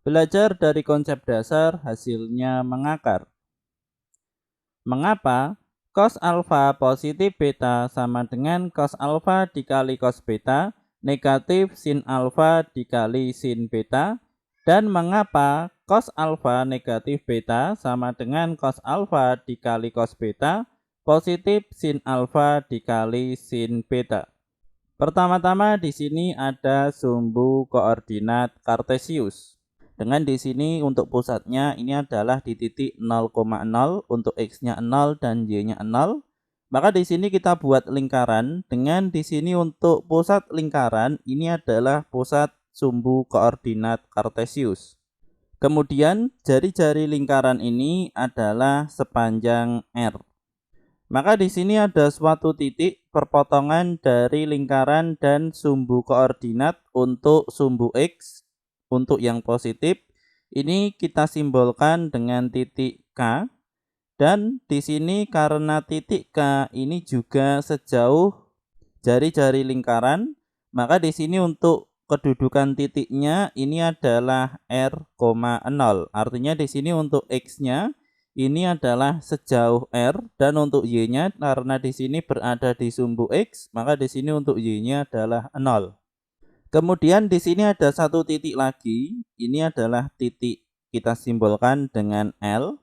Belajar dari konsep dasar, hasilnya mengakar. Mengapa cos alfa positif beta sama dengan cos alfa dikali cos beta negatif sin alfa dikali sin beta? Dan mengapa cos alfa negatif beta sama dengan cos alfa dikali cos beta positif sin alfa dikali sin beta? Pertama-tama di sini ada sumbu koordinat kartesius. Dengan di sini untuk pusatnya ini adalah di titik 0,0, untuk x-nya 0 dan y-nya 0. Maka di sini kita buat lingkaran dengan di sini untuk pusat lingkaran ini adalah pusat sumbu koordinat kartesius. Kemudian jari-jari lingkaran ini adalah sepanjang R. Maka di sini ada suatu titik perpotongan dari lingkaran dan sumbu koordinat untuk sumbu X. Untuk yang positif ini kita simbolkan dengan titik K, dan di sini karena titik K ini juga sejauh jari-jari lingkaran, maka di sini untuk kedudukan titiknya ini adalah R, 0. Artinya di sini untuk X-nya ini adalah sejauh R, dan untuk Y-nya karena di sini berada di sumbu X, maka di sini untuk Y-nya adalah 0. Kemudian di sini ada satu titik lagi, ini adalah titik kita simbolkan dengan L.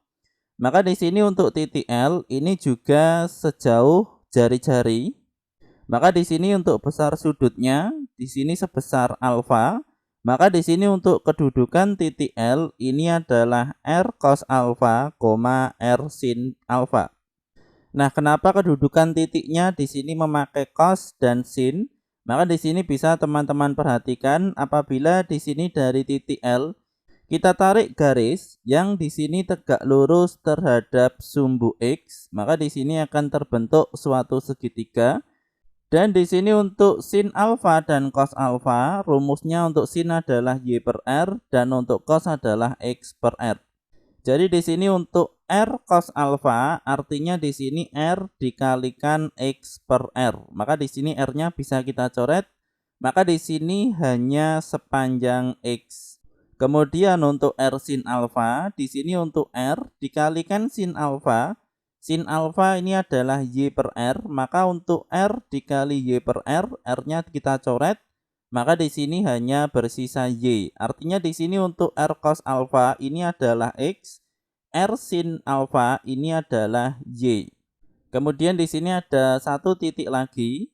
Maka di sini untuk titik L ini juga sejauh jari-jari. Maka di sini untuk besar sudutnya di sini sebesar alfa. Maka di sini untuk kedudukan titik L ini adalah R cos alfa, R sin alfa. Nah, kenapa kedudukan titiknya di sini memakai cos dan sin? Maka di sini bisa teman-teman perhatikan apabila di sini dari titik L kita tarik garis yang di sini tegak lurus terhadap sumbu X, maka di sini akan terbentuk suatu segitiga. Dan di sini untuk sin alfa dan cos alfa, rumusnya untuk sin adalah y per r dan untuk cos adalah x per r. Jadi di sini untuk R cos alfa artinya di sini R dikalikan X per R. Maka di sini R-nya bisa kita coret. Maka di sini hanya sepanjang X. Kemudian untuk R sin alfa, di sini untuk R dikalikan sin alfa. Sin alfa ini adalah Y per R. Maka untuk R dikali Y per R, R-nya kita coret. Maka di sini hanya bersisa Y. Artinya di sini untuk R cos alfa ini adalah X, R sin alfa ini adalah Y. Kemudian di sini ada satu titik lagi.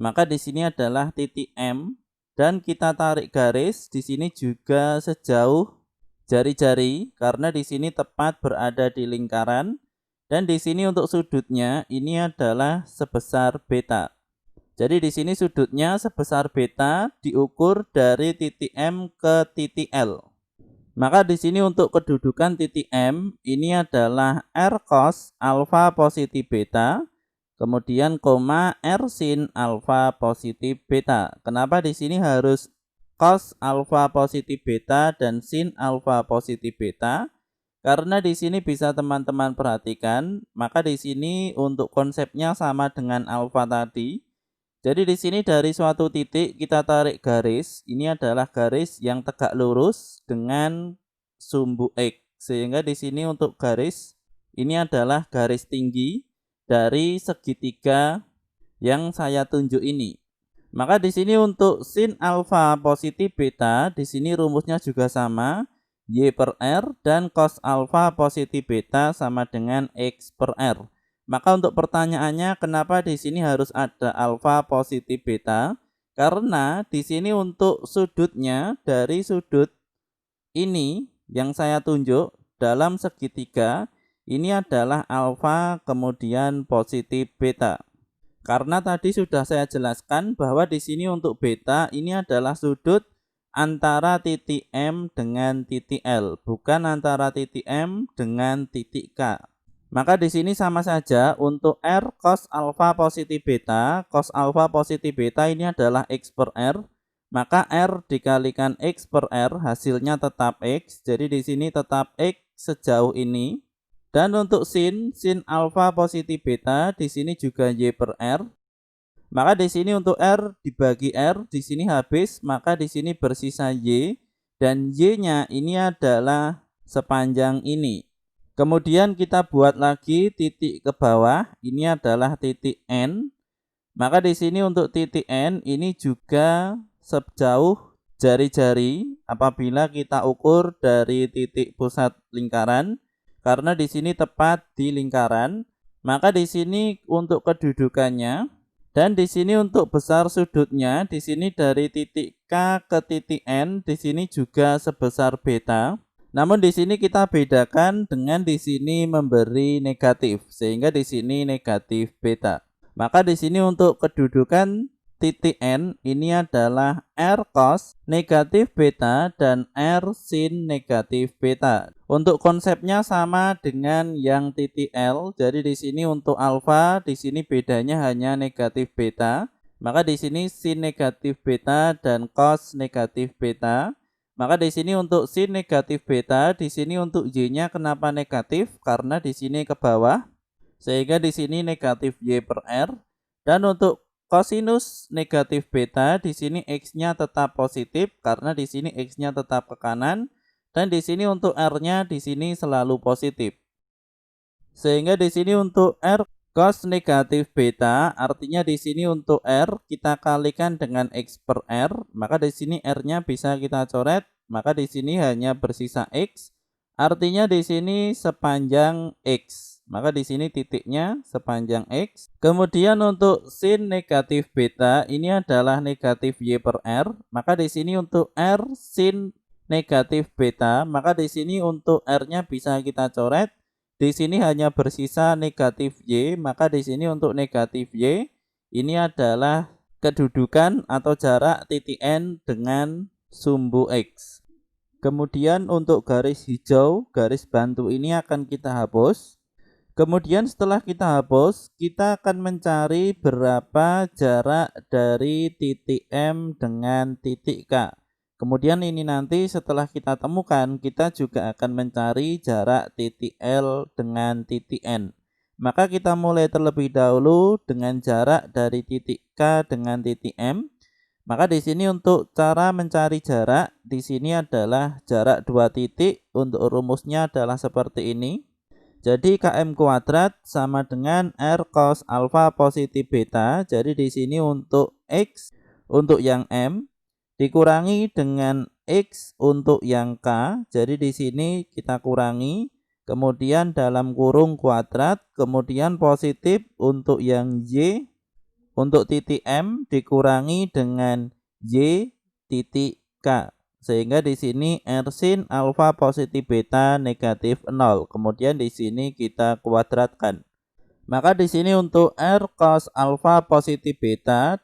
Maka di sini adalah titik M, dan kita tarik garis di sini juga sejauh jari-jari karena di sini tepat berada di lingkaran, dan di sini untuk sudutnya ini adalah sebesar beta. Jadi di sini sudutnya sebesar beta diukur dari titik M ke titik L. Maka di sini untuk kedudukan titik M ini adalah R cos alfa positif beta, kemudian koma R sin alfa positif beta. Kenapa di sini harus cos alfa positif beta dan sin alfa positif beta? Karena di sini bisa teman-teman perhatikan, maka di sini untuk konsepnya sama dengan alfa tadi. Jadi di sini dari suatu titik kita tarik garis, ini adalah garis yang tegak lurus dengan sumbu X. Sehingga di sini untuk garis ini adalah garis tinggi dari segitiga yang saya tunjuk ini. Maka di sini untuk sin alfa positif beta, di sini rumusnya juga sama, Y per R, dan cos alfa positif beta sama dengan X per R. Maka untuk pertanyaannya kenapa di sini harus ada alfa positif beta? Karena di sini untuk sudutnya dari sudut ini yang saya tunjuk dalam segitiga ini adalah alfa kemudian positif beta. Karena tadi sudah saya jelaskan bahwa di sini untuk beta ini adalah sudut antara titik M dengan titik L, bukan antara titik M dengan titik K. Maka di sini sama saja untuk R cos alfa positif beta, cos alfa positif beta ini adalah X per R. Maka R dikalikan X per R hasilnya tetap X. Jadi di sini tetap X sejauh ini. Dan untuk sin alfa positif beta di sini juga Y per R. Maka di sini untuk R dibagi R di sini habis, maka di sini bersisa Y. dan Y-nya ini adalah sepanjang ini. Kemudian kita buat lagi titik ke bawah, ini adalah titik N. Maka di sini untuk titik N ini juga sejauh jari-jari apabila kita ukur dari titik pusat lingkaran, karena di sini tepat di lingkaran. Maka di sini untuk kedudukannya dan di sini untuk besar sudutnya, di sini dari titik K ke titik N di sini juga sebesar beta. Namun di sini kita bedakan dengan di sini memberi negatif, sehingga di sini negatif beta. Maka di sini untuk kedudukan titik N ini adalah R cos negatif beta dan R sin negatif beta. Untuk konsepnya sama dengan yang titik L. Jadi di sini untuk alfa, di sini bedanya hanya negatif beta. Maka di sini sin negatif beta dan cos negatif beta. Maka di sini untuk sin negatif beta, di sini untuk Y-nya kenapa negatif? Karena di sini ke bawah. Sehingga di sini negatif Y per R. Dan untuk kosinus negatif beta, di sini X-nya tetap positif karena di sini X-nya tetap ke kanan. Dan di sini untuk R-nya di sini selalu positif. Sehingga di sini untuk R cos negatif beta, artinya di sini untuk R kita kalikan dengan X per R, maka di sini R-nya bisa kita coret, maka di sini hanya bersisa X. Artinya di sini sepanjang X. Maka di sini titiknya sepanjang X. Kemudian untuk sin negatif beta ini adalah negatif Y per R, maka di sini untuk R sin negatif beta, maka di sini untuk R-nya bisa kita coret. Di sini hanya bersisa negatif Y, maka di sini untuk negatif Y ini adalah kedudukan atau jarak titik N dengan sumbu X. Kemudian untuk garis hijau, garis bantu ini akan kita hapus. Kemudian setelah kita hapus, kita akan mencari berapa jarak dari titik M dengan titik K. Kemudian ini nanti setelah kita temukan, kita juga akan mencari jarak titik L dengan titik N. Maka kita mulai terlebih dahulu dengan jarak dari titik K dengan titik M. Maka di sini untuk cara mencari jarak, di sini adalah jarak dua titik. Untuk rumusnya adalah seperti ini. Jadi KM kuadrat sama dengan R cos alfa positif beta. Jadi di sini untuk X untuk yang M dikurangi dengan X untuk yang K. Jadi di sini kita kurangi, kemudian dalam kurung kuadrat, kemudian positif untuk yang Y untuk titik M dikurangi dengan Y titik K. Sehingga di sini R sin alfa positif beta negatif 0. Kemudian di sini kita kuadratkan. Maka di sini untuk R cos alfa positif beta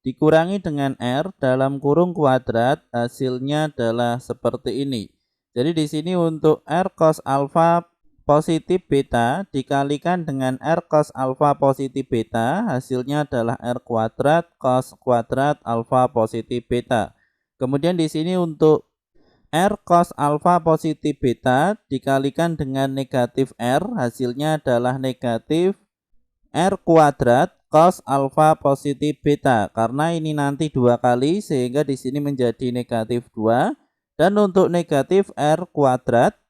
dikurangi dengan R dalam kurung kuadrat, hasilnya adalah seperti ini. Jadi di sini untuk R cos alfa positif beta dikalikan dengan R cos alfa positif beta, hasilnya adalah R kuadrat cos kuadrat alfa positif beta. Kemudian di sini untuk R cos alfa positif beta dikalikan dengan negatif R, hasilnya adalah negatif R kuadrat cos alfa positif beta. Karena ini nanti dua kali sehingga di sini menjadi negatif 2. Dan untuk negatif R kuadrat,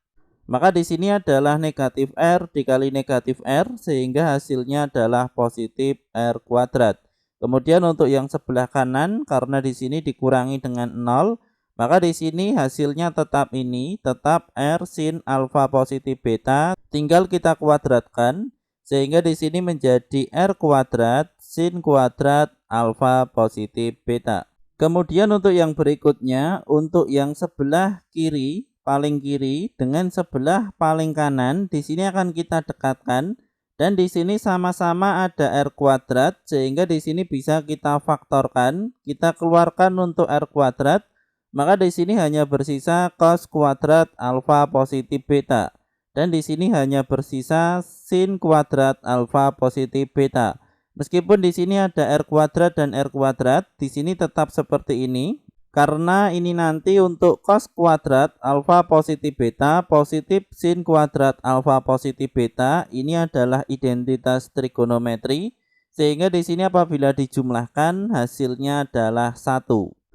maka di sini adalah negatif R dikali negatif R sehingga hasilnya adalah positif R kuadrat. Kemudian untuk yang sebelah kanan, karena di sini dikurangi dengan 0, maka di sini hasilnya tetap ini, tetap R sin alfa positif beta, tinggal kita kuadratkan. Sehingga di sini menjadi R kuadrat sin kuadrat alfa positif beta. Kemudian untuk yang berikutnya, untuk yang sebelah kiri, paling kiri dengan sebelah paling kanan, di sini akan kita dekatkan. Dan di sini sama-sama ada R kuadrat, sehingga di sini bisa kita faktorkan. Kita keluarkan untuk R kuadrat, maka di sini hanya bersisa cos kuadrat alfa positif beta. Dan di sini hanya bersisa sin kuadrat alfa positif beta. Meskipun di sini ada R kuadrat dan R kuadrat, di sini tetap seperti ini. Karena ini nanti untuk cos kuadrat alfa positif beta positif sin kuadrat alfa positif beta ini adalah identitas trigonometri. Sehingga di sini apabila dijumlahkan hasilnya adalah 1.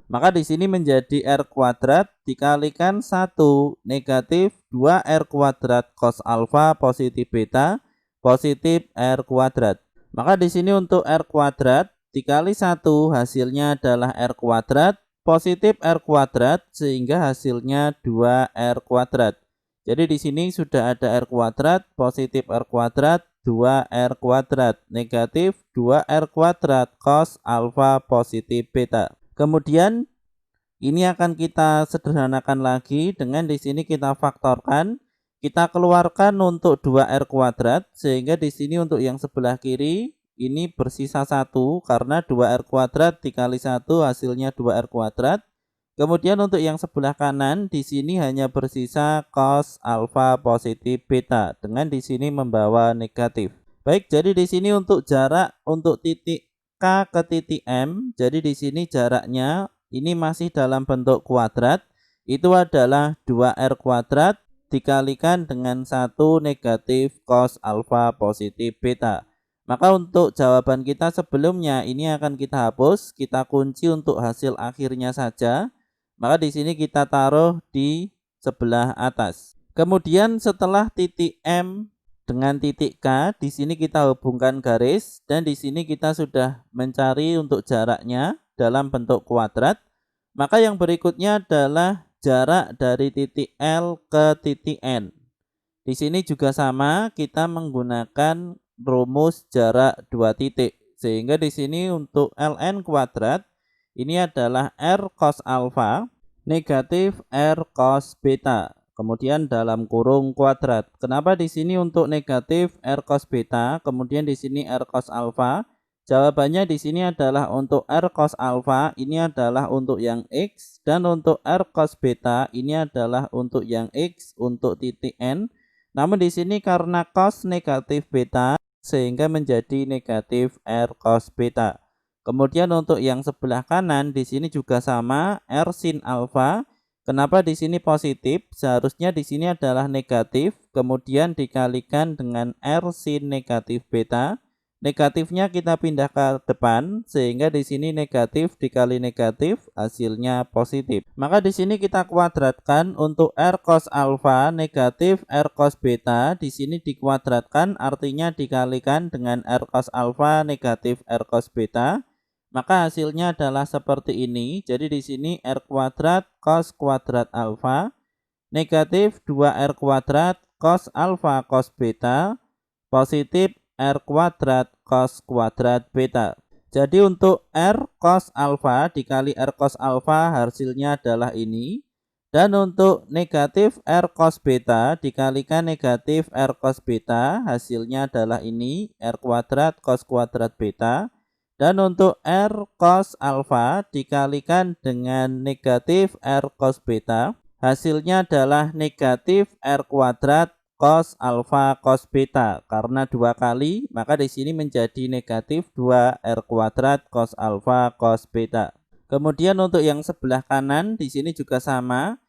Maka di sini menjadi R kuadrat dikalikan 1 negatif 2R kuadrat cos alfa positif beta positif R kuadrat. Maka di sini untuk R kuadrat dikali 1 hasilnya adalah R kuadrat positif R kuadrat sehingga hasilnya 2R kuadrat. Jadi di sini sudah ada R kuadrat positif R kuadrat 2R kuadrat negatif 2R kuadrat cos alfa positif beta. Kemudian ini akan kita sederhanakan lagi dengan di sini kita faktorkan, kita keluarkan untuk 2R kuadrat sehingga di sini untuk yang sebelah kiri ini bersisa 1 karena 2R kuadrat dikali 1 hasilnya 2R kuadrat. Kemudian untuk yang sebelah kanan di sini hanya bersisa cos alfa positif beta dengan di sini membawa negatif. Baik, jadi di sini untuk jarak untuk titik K ke titik M, jadi di sini jaraknya ini masih dalam bentuk kuadrat, itu adalah 2R kuadrat dikalikan dengan 1 negatif cos alfa positif beta. Maka untuk jawaban kita sebelumnya ini akan kita hapus, kita kunci untuk hasil akhirnya saja. Maka di sini kita taruh di sebelah atas. Kemudian setelah titik M dengan titik K, di sini kita hubungkan garis dan di sini kita sudah mencari untuk jaraknya dalam bentuk kuadrat. Maka yang berikutnya adalah jarak dari titik L ke titik N. Di sini juga sama, kita menggunakan rumus jarak 2 titik. Sehingga di sini untuk ln kuadrat ini adalah R cos alfa negatif R cos beta. Kemudian dalam kurung kuadrat. Kenapa di sini untuk negatif R cos beta, kemudian di sini R cos alfa? Jawabannya di sini adalah untuk R cos alfa ini adalah untuk yang X dan untuk R cos beta ini adalah untuk yang X untuk titik N. Namun di sini karena cos negatif beta sehingga menjadi negatif R cos beta. Kemudian untuk yang sebelah kanan di sini juga sama R sin alfa. Kenapa di sini positif? Seharusnya di sini adalah negatif, kemudian dikalikan dengan R sin negatif beta. Negatifnya kita pindah ke depan sehingga di sini negatif dikali negatif hasilnya positif. Maka di sini kita kuadratkan untuk R cos alfa negatif R cos beta, di sini dikuadratkan artinya dikalikan dengan R cos alfa negatif R cos beta. Maka hasilnya adalah seperti ini. Jadi di sini R kuadrat cos kuadrat alfa negatif 2R kuadrat cos alfa cos beta positif R kuadrat cos kuadrat beta. Jadi untuk R cos alfa dikali R cos alfa hasilnya adalah ini. Dan untuk negatif R cos beta dikalikan negatif R cos beta hasilnya adalah ini. R kuadrat cos kuadrat beta. Dan untuk R cos alfa dikalikan dengan negatif R cos beta, hasilnya adalah negatif R kuadrat cos alfa cos beta. Karena 2 kali, maka di sini menjadi negatif 2R kuadrat cos alfa cos beta. Kemudian untuk yang sebelah kanan di sini juga sama.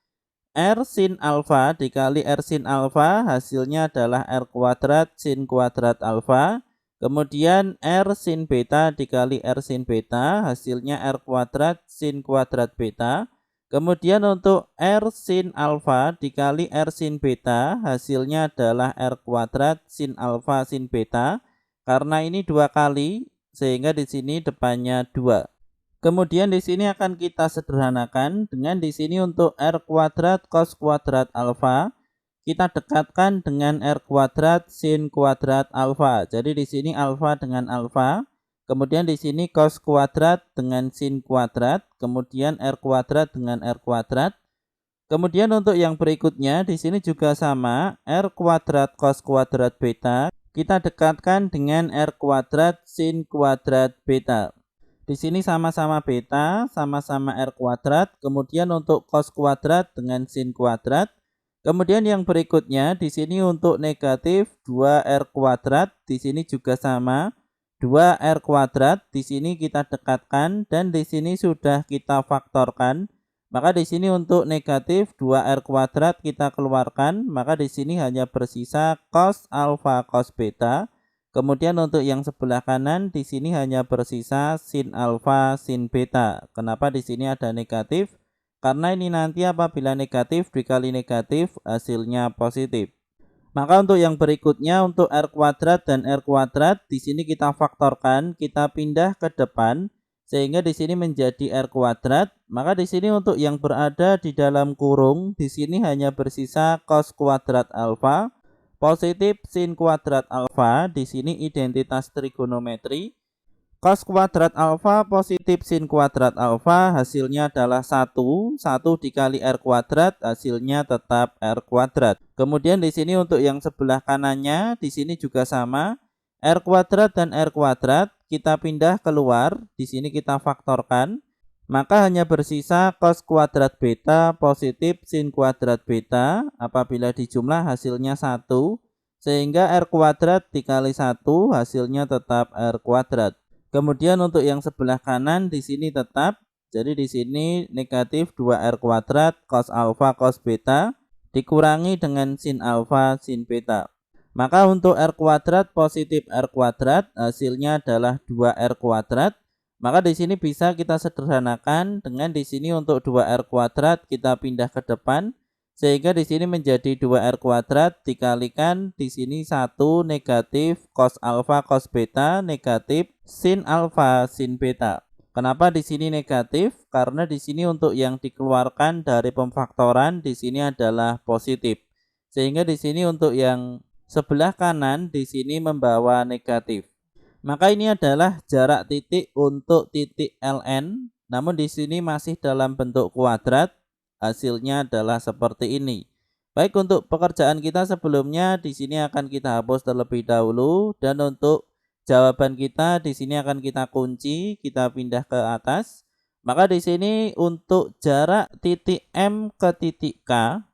R sin alfa dikali R sin alfa hasilnya adalah R kuadrat sin kuadrat alfa. Kemudian R sin beta dikali R sin beta hasilnya R kuadrat sin kuadrat beta. Kemudian untuk R sin alfa dikali R sin beta hasilnya adalah R kuadrat sin alfa sin beta. Karena ini 2 kali sehingga di sini depannya 2. Kemudian di sini akan kita sederhanakan dengan di sini untuk R kuadrat cos kuadrat alfa. Kita dekatkan dengan R kuadrat sin kuadrat alfa. Jadi di sini alfa dengan alfa. Kemudian di sini cos kuadrat dengan sin kuadrat. Kemudian R kuadrat dengan R kuadrat. Kemudian untuk yang berikutnya di sini juga sama. R kuadrat cos kuadrat beta. Kita dekatkan dengan R kuadrat sin kuadrat beta. Di sini sama-sama beta, sama-sama R kuadrat. Kemudian untuk cos kuadrat dengan sin kuadrat. Kemudian yang berikutnya di sini untuk negatif 2R kuadrat, di sini juga sama 2R kuadrat, di sini kita dekatkan dan di sini sudah kita faktorkan. Maka di sini untuk negatif 2R kuadrat kita keluarkan, maka di sini hanya bersisa cos alfa cos beta. Kemudian untuk yang sebelah kanan di sini hanya bersisa sin alfa sin beta. Kenapa di sini ada negatif? Karena ini nanti apabila negatif dikali negatif hasilnya positif. Maka untuk yang berikutnya untuk R kuadrat dan R kuadrat di sini kita faktorkan, kita pindah ke depan sehingga di sini menjadi R kuadrat. Maka di sini untuk yang berada di dalam kurung di sini hanya bersisa cos kuadrat alfa positif sin kuadrat alfa. Di sini identitas trigonometri. Cos kuadrat alfa positif sin kuadrat alfa hasilnya adalah 1 dikali R kuadrat hasilnya tetap R kuadrat. Kemudian di sini untuk yang sebelah kanannya di sini juga sama. R kuadrat dan R kuadrat kita pindah keluar, di sini kita faktorkan. Maka hanya bersisa cos kuadrat beta positif sin kuadrat beta. Apabila dijumlah hasilnya 1. Sehingga R kuadrat dikali 1 hasilnya tetap R kuadrat. Kemudian untuk yang sebelah kanan di sini tetap. Jadi di sini negatif 2R kuadrat cos alfa cos beta dikurangi dengan sin alfa sin beta. Maka untuk R kuadrat positif R kuadrat hasilnya adalah 2R kuadrat. Maka di sini bisa kita sederhanakan dengan di sini untuk 2R kuadrat kita pindah ke depan sehingga di sini menjadi 2R kuadrat dikalikan di sini 1 negatif cos alfa cos beta negatif sin alfa sin beta. Kenapa di sini negatif? Karena di sini untuk yang dikeluarkan dari pemfaktoran di sini adalah positif. Sehingga di sini untuk yang sebelah kanan di sini membawa negatif. Maka ini adalah jarak titik untuk titik LN, namun di sini masih dalam bentuk kuadrat, hasilnya adalah seperti ini. Baik, untuk pekerjaan kita sebelumnya di sini akan kita hapus terlebih dahulu dan untuk jawaban kita di sini akan kita kunci, kita pindah ke atas. Maka di sini untuk jarak titik M ke titik K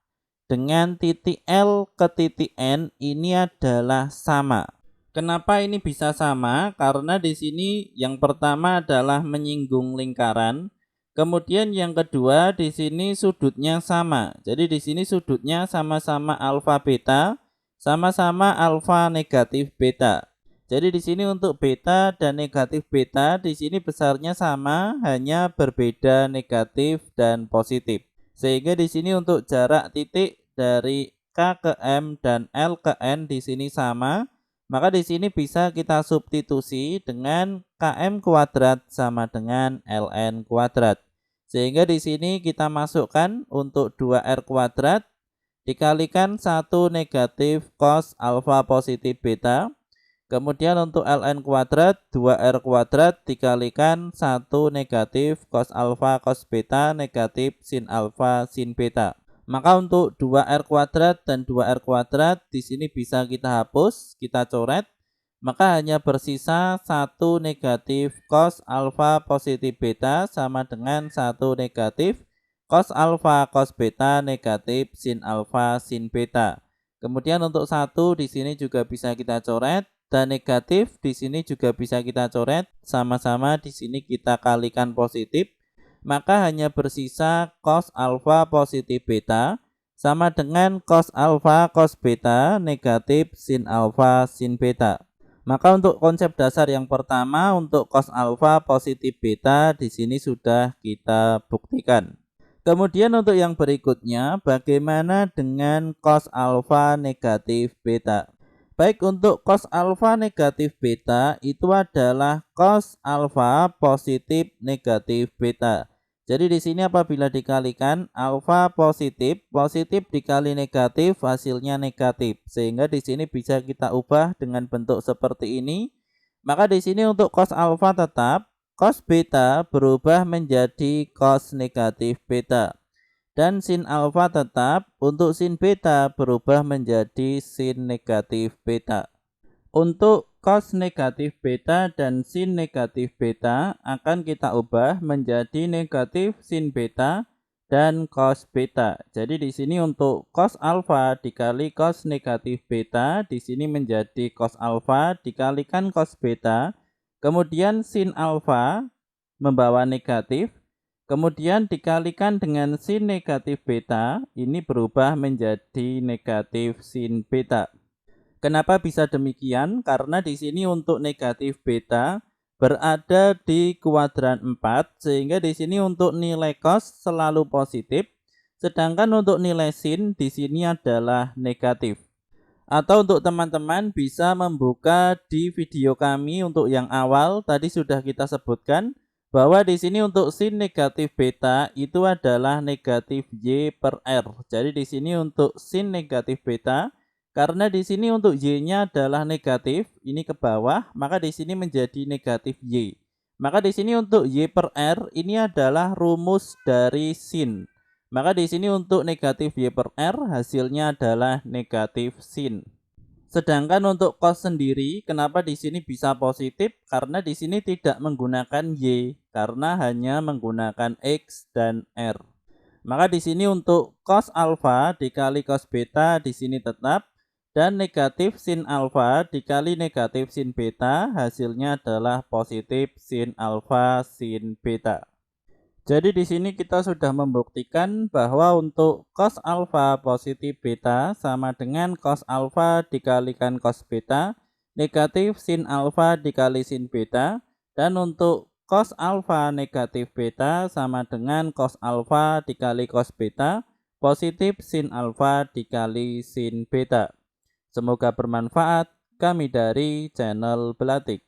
dengan titik L ke titik N ini adalah sama. Kenapa ini bisa sama? Karena di sini yang pertama adalah menyinggung lingkaran. Kemudian yang kedua di sini sudutnya sama. Jadi di sini sudutnya sama-sama alfa beta, sama-sama alfa negatif beta. Jadi di sini untuk beta dan negatif beta di sini besarnya sama, hanya berbeda negatif dan positif. Sehingga di sini untuk jarak titik dari K ke M dan L ke N di sini sama. Maka di sini bisa kita substitusi dengan KM kuadrat sama dengan LN kuadrat. Sehingga di sini kita masukkan untuk 2R kuadrat dikalikan 1 negatif cos alfa positif beta. Kemudian untuk LN kuadrat 2R kuadrat dikalikan 1 negatif cos alfa cos beta negatif sin alfa sin beta. Maka untuk 2R kuadrat dan 2R kuadrat di sini bisa kita hapus, kita coret. Maka hanya bersisa 1 negatif cos alfa positif beta sama dengan 1 negatif cos alfa cos beta negatif sin alfa sin beta. Kemudian untuk 1 di sini juga bisa kita coret dan negatif di sini juga bisa kita coret, sama-sama di sini kita kalikan positif. Maka hanya bersisa cos alfa positif beta sama dengan cos alfa cos beta negatif sin alfa sin beta. Maka untuk konsep dasar yang pertama untuk cos alfa positif beta di sini sudah kita buktikan. Kemudian untuk yang berikutnya bagaimana dengan cos alfa negatif beta? Baik, untuk cos alfa negatif beta itu adalah cos alfa positif negatif beta. Jadi di sini apabila dikalikan alfa positif dikali negatif hasilnya negatif. Sehingga di sini bisa kita ubah dengan bentuk seperti ini. Maka di sini untuk cos alfa tetap, cos beta berubah menjadi cos negatif beta. Dan sin alfa tetap, untuk sin beta berubah menjadi sin negatif beta. Untuk cos negatif beta dan sin negatif beta akan kita ubah menjadi negatif sin beta dan cos beta. Jadi di sini untuk cos alfa dikali cos negatif beta di sini menjadi cos alfa dikalikan cos beta. Kemudian sin alfa membawa negatif. Kemudian dikalikan dengan sin negatif beta, ini berubah menjadi negatif sin beta. Kenapa bisa demikian? Karena di sini untuk negatif beta berada di kuadran 4, sehingga di sini untuk nilai cos selalu positif, sedangkan untuk nilai sin di sini adalah negatif. Atau untuk teman-teman bisa membuka di video kami untuk yang awal, tadi sudah kita sebutkan bahwa di sini untuk sin negatif beta itu adalah negatif y per r. Jadi di sini untuk sin negatif beta, karena di sini untuk y-nya adalah negatif, ini ke bawah, maka di sini menjadi negatif y. Maka di sini untuk y per r ini adalah rumus dari sin. Maka di sini untuk negatif y per r hasilnya adalah negatif sin. Sedangkan untuk cos sendiri, kenapa di sini bisa positif? Karena di sini tidak menggunakan y, karena hanya menggunakan x dan r. Maka di sini untuk cos alfa dikali cos beta di sini tetap, dan negatif sin alfa dikali negatif sin beta hasilnya adalah positif sin alfa sin beta. Jadi di sini kita sudah membuktikan bahwa untuk cos alfa positif beta sama dengan cos alfa dikalikan cos beta negatif sin alfa dikali sin beta, dan untuk cos alfa negatif beta sama dengan cos alfa dikali cos beta positif sin alfa dikali sin beta. Semoga bermanfaat. Kami dari channel Belatik.